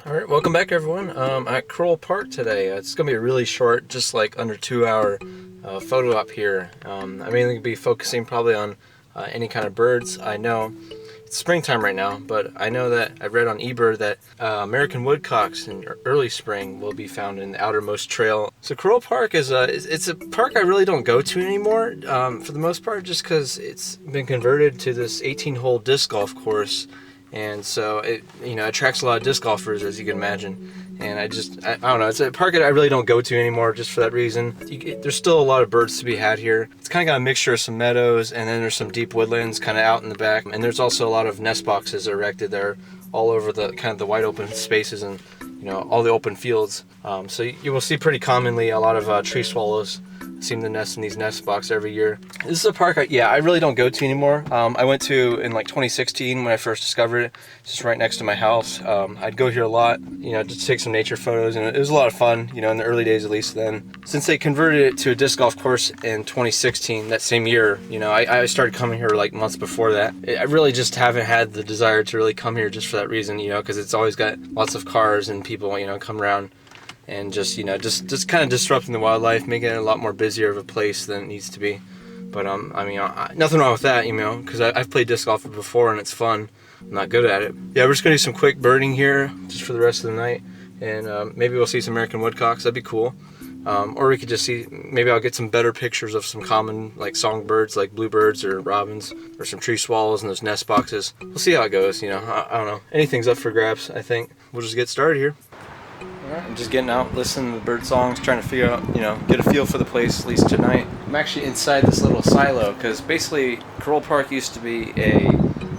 All right, welcome back, everyone. At Karohl Park today. It's gonna be a really short, just like under 2 hour photo op here. I'm mainly gonna be focusing probably on any kind of birds. I know it's springtime right now, but I know that I read on eBird that American woodcocks in early spring will be found in the outermost trail. So Karohl Park it's a park I really don't go to anymore for the most part, just because it's been converted to this 18-hole disc golf course. And so it attracts a lot of disc golfers, as you can imagine. And I don't know, it's a park that I really don't go to anymore just for that reason. There's still a lot of birds to be had here. It's kind of got a mixture of some meadows, and then there's some deep woodlands kind of out in the back. And there's also a lot of nest boxes erected there all over the kind of the wide open spaces and all the open fields. So you will see pretty commonly a lot of tree swallows seem to nest in these nest boxes every year. This is a park I really don't go to anymore. I went to in like 2016 when I first discovered it. It's just right next to my house. I'd go here a lot, just to take some nature photos, and it was a lot of fun, in the early days at least then. Since they converted it to a disc golf course in 2016, that same year, I started coming here like months before that. I really just haven't had the desire to really come here just for that reason, because it's always got lots of cars and people, come around. And just kind of disrupting the wildlife, making it a lot more busier of a place than it needs to be. But nothing wrong with that, because I've played disc golf before and it's fun. I'm not good at it. Yeah, we're just gonna do some quick birding here just for the rest of the night, and maybe we'll see some American woodcocks. That'd be cool. Or we could just see, maybe I'll get some better pictures of some common like songbirds like bluebirds or robins, or some tree swallows in those nest boxes. We'll see how it goes. I don't know. Anything's up for grabs. I think we'll just get started here. I'm just getting out, listening to the bird songs, trying to figure out, get a feel for the place, at least tonight. I'm actually inside this little silo, because basically Karohl Park used to be a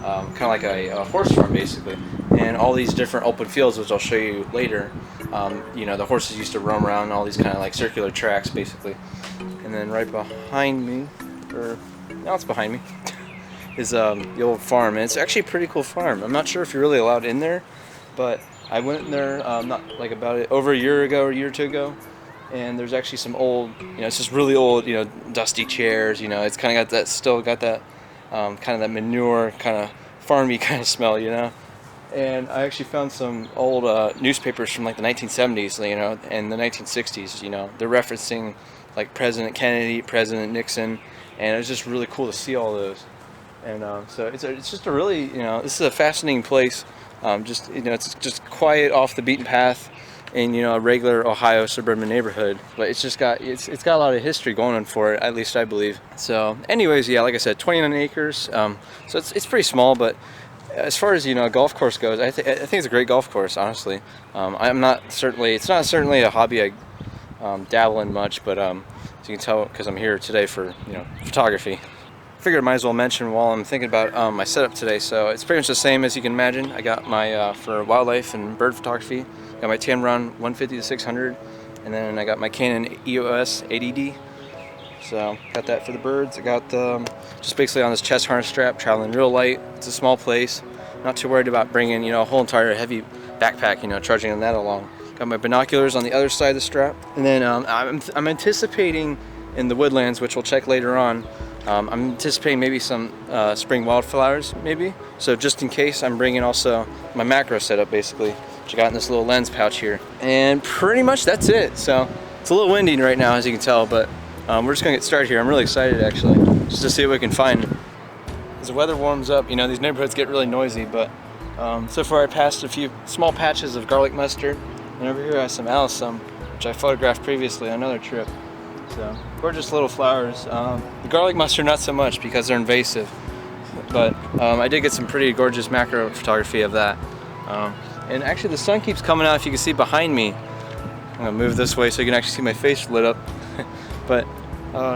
kind of like a horse farm, basically, and all these different open fields, which I'll show you later. The horses used to roam around all these kind of like circular tracks, basically. And then right behind me, or now it's behind me, is the old farm, and it's actually a pretty cool farm. I'm not sure if you're really allowed in there, but I went in there over a year or two ago, and there's actually some old, it's just really old, dusty chairs. It's kind of got that kind of that manure, kind of farmy kind of smell, And I actually found some old newspapers from like the 1970s, and the 1960s. They're referencing like President Kennedy, President Nixon, and it was just really cool to see all those. And so it's just a really, this is a fascinating place. It's just quiet, off the beaten path in a regular Ohio suburban neighborhood, but it's got a lot of history going on for it, at least I believe. So anyways, yeah, like I said, 29 acres, so it's pretty small, but as far as a golf course goes, I think it's a great golf course, honestly. It's not certainly a hobby I dabble in much, but as you can tell, because I'm here today for photography, figured I might as well mention while I'm thinking about my setup today. So it's pretty much the same as you can imagine. I got my for wildlife and bird photography, got my Tamron 150 to 600, and then I got my Canon EOS 80D. So got that for the birds. I got just basically on this chest harness strap, traveling real light. It's a small place, not too worried about bringing a whole entire heavy backpack, charging that along. Got my binoculars on the other side of the strap, and then I'm anticipating in the woodlands, which we'll check later on. I'm anticipating maybe some spring wildflowers, maybe. So just in case, I'm bringing also my macro setup, basically, which I got in this little lens pouch here. And pretty much that's it. So it's a little windy right now, as you can tell, but we're just gonna get started here. I'm really excited, actually, just to see what we can find. As the weather warms up, these neighborhoods get really noisy, but so far I passed a few small patches of garlic mustard, and over here I have some alyssum, which I photographed previously on another trip. So gorgeous little flowers. The garlic mustard not so much because they're invasive, but I did get some pretty gorgeous macro photography of that. And actually the sun keeps coming out, if you can see behind me. I'm gonna move this way so you can actually see my face lit up. But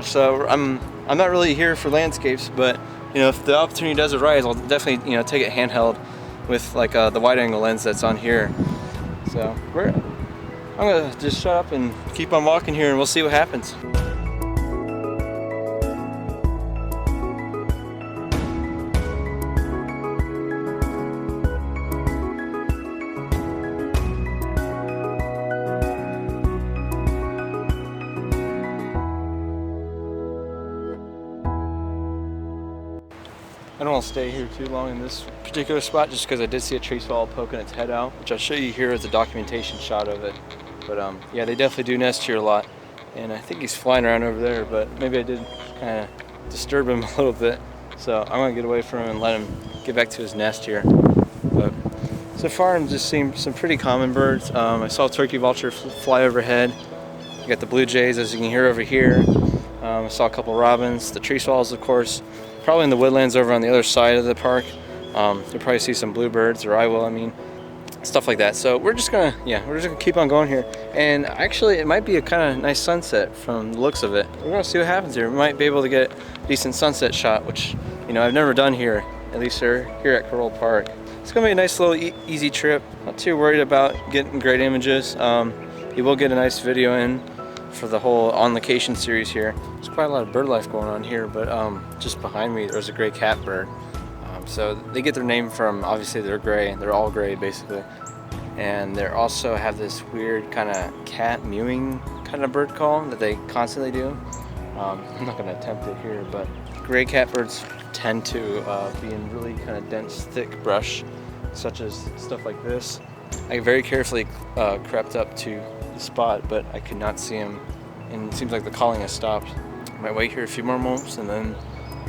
so I'm not really here for landscapes, but if the opportunity does arise, I'll definitely take it handheld with like the wide angle lens that's on here. So I'm gonna just shut up and keep on walking here, and we'll see what happens. I don't want want to stay here too long in this particular spot just because I did see a tree swallow poking its head out, which I'll show you here as a documentation shot of it. But yeah, they definitely do nest here a lot. And I think he's flying around over there, but maybe I did kind of disturb him a little bit. So I'm going to get away from him and let him get back to his nest here. But so far I'm just seeing some pretty common birds. I saw a turkey vulture fly overhead. You got the blue jays, as you can hear over here. I saw a couple robins, the tree swallows, of course. Probably in the woodlands over on the other side of the park. You'll probably see some bluebirds, or I will, I mean, stuff like that. So we're just gonna keep on going here. And actually, it might be a kind of nice sunset from the looks of it. We're gonna see what happens here. We might be able to get a decent sunset shot, which, you know, I've never done here, at least here at Karohl Park. It's gonna be a nice little easy trip. Not too worried about getting great images. You will get a nice video in for the whole on location series here. There's quite a lot of bird life going on here, but just behind me there's a gray catbird. So they get their name from, obviously they're gray, they're all gray basically. And they also have this weird kind of cat mewing kind of bird call that they constantly do. I'm not gonna attempt it here, but gray catbirds tend to be in really kind of dense, thick brush, such as stuff like this. I very carefully crept up to the spot, but I could not see him, and it seems like the calling has stopped. I might wait here a few more moments, and then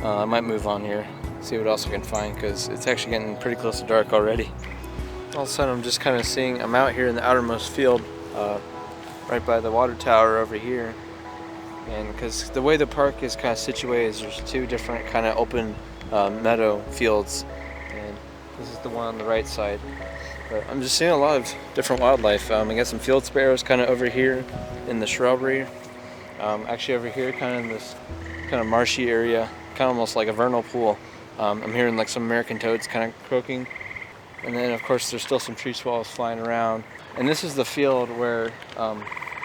I might move on here, see what else I can find, because it's actually getting pretty close to dark already. All of a sudden I'm just kind of seeing, I'm out here in the outermost field, right by the water tower over here. And because the way the park is kind of situated is there's two different kind of open meadow fields, and this is the one on the right side. But I'm just seeing a lot of different wildlife. I got some field sparrows kind of over here in the shrubbery. Actually over here kind of in this kind of marshy area, kind of almost like a vernal pool. I'm hearing like some American toads kind of croaking. And then of course there's still some tree swallows flying around. And this is the field where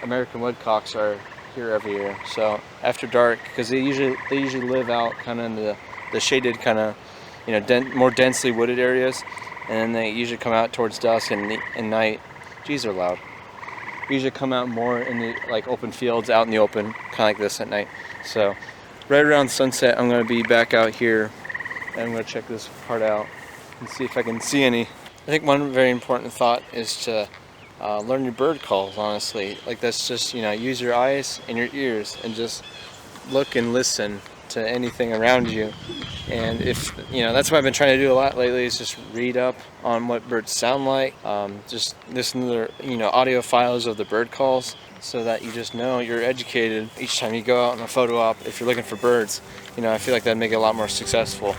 American woodcocks are here every year. So after dark, because they usually live out kind of in the shaded kind of, you know, more densely wooded areas. And then they usually come out towards dusk and night. Geez, they're loud. Usually come out more in the like open fields, out in the open, kind of like this at night. So right around sunset, I'm going to be back out here, and I'm going to check this part out and see if I can see any. I think one very important thought is to learn your bird calls, honestly. Like that's just, you know, use your eyes and your ears and just look and listen to anything around you. And if, you know, that's what I've been trying to do a lot lately, is just read up on what birds sound like, just listen to their, you know, audio files of the bird calls, so that you just know you're educated each time you go out on a photo op. If you're looking for birds, you know, I feel like that'd make it a lot more successful.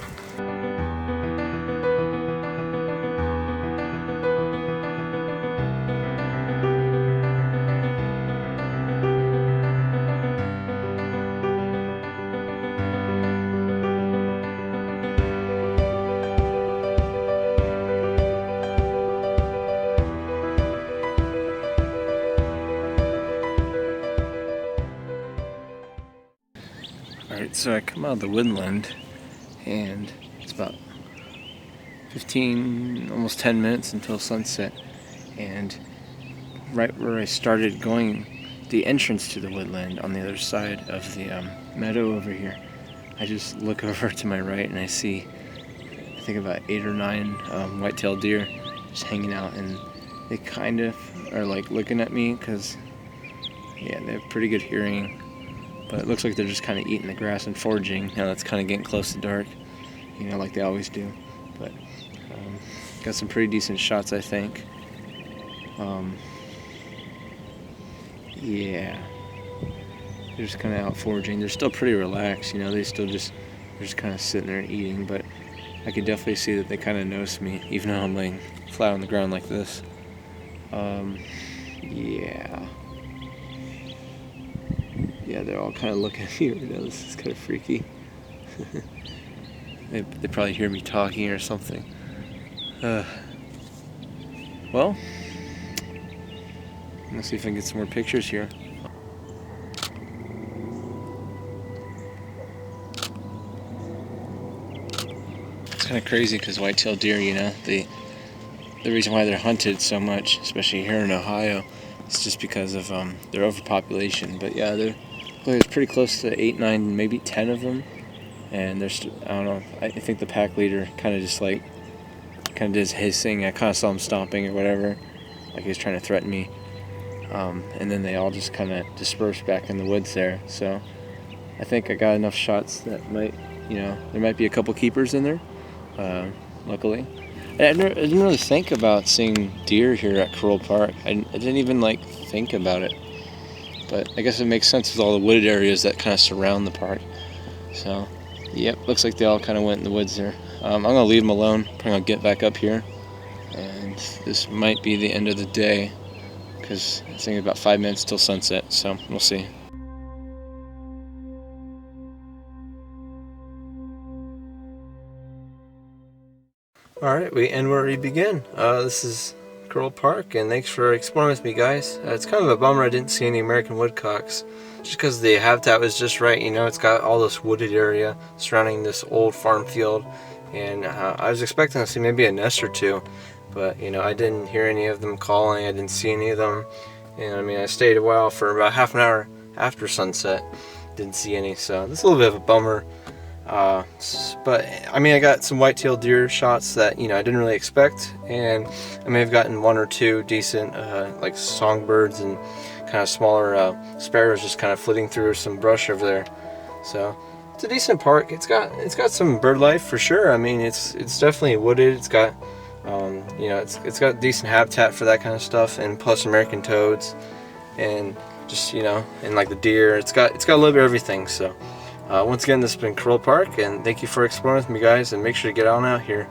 Alright, so I come out of the woodland, and it's about 15, almost 10 minutes until sunset, and right where I started going, the entrance to the woodland on the other side of the meadow over here, I just look over to my right and I see, I think about 8 or 9 white-tailed deer just hanging out, and they kind of are like looking at me because, yeah, they have pretty good hearing. But it looks like they're just kind of eating the grass and foraging. Now that's kind of getting close to dark, you know, like they always do. But got some pretty decent shots, I think. Yeah, they're just kind of out foraging. They're still pretty relaxed, you know. They're just kind of sitting there and eating. But I could definitely see that they kind of notice me, even though I'm laying flat on the ground like this. Yeah. Yeah, they're all kind of looking at me right now. This is kind of freaky. They probably hear me talking or something. Well, let's see if I can get some more pictures here. It's kind of crazy because white-tailed deer, you know, the reason why they're hunted so much, especially here in Ohio, is just because of their overpopulation. But yeah, there's pretty close to 8, 9, maybe 10 of them and there's, I don't know, I think the pack leader kind of just like did his hissing. I kind of saw him stomping or whatever, like he was trying to threaten me. And then they all just kind of dispersed back in the woods there. So I think I got enough shots that might, there might be a couple keepers in there, luckily. I didn't really think about seeing deer here at Karohl Park. I didn't even like think about it, but I guess it makes sense with all the wooded areas that kind of surround the park. So, yep, looks like they all kind of went in the woods there. I'm gonna leave them alone. I'm gonna get back up here, and this might be the end of the day because I think about 5 minutes till sunset. So we'll see. Alright, we end where we begin. This is Karohl Park, and thanks for exploring with me, guys. It's kind of a bummer I didn't see any American woodcocks, just because the habitat was just right. It's got all this wooded area surrounding this old farm field, and I was expecting to see maybe a nest or two, but I didn't hear any of them calling. I didn't see any of them, and I stayed a while for about half an hour after sunset, didn't see any, so this is a little bit of a bummer. But I got some white-tailed deer shots that I didn't really expect, and I may have gotten one or two decent like songbirds and kind of smaller sparrows just kind of flitting through some brush over there. So it's a decent park. It's got some bird life for sure. It's definitely wooded. It's got it's got decent habitat for that kind of stuff, and plus American toads, and just and like the deer. It's got a little bit of everything. So. Once again, this has been Karohl Park, and thank you for exploring with me, guys, and make sure to get on out here.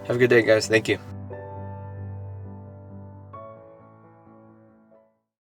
Have a good day, guys. Thank you.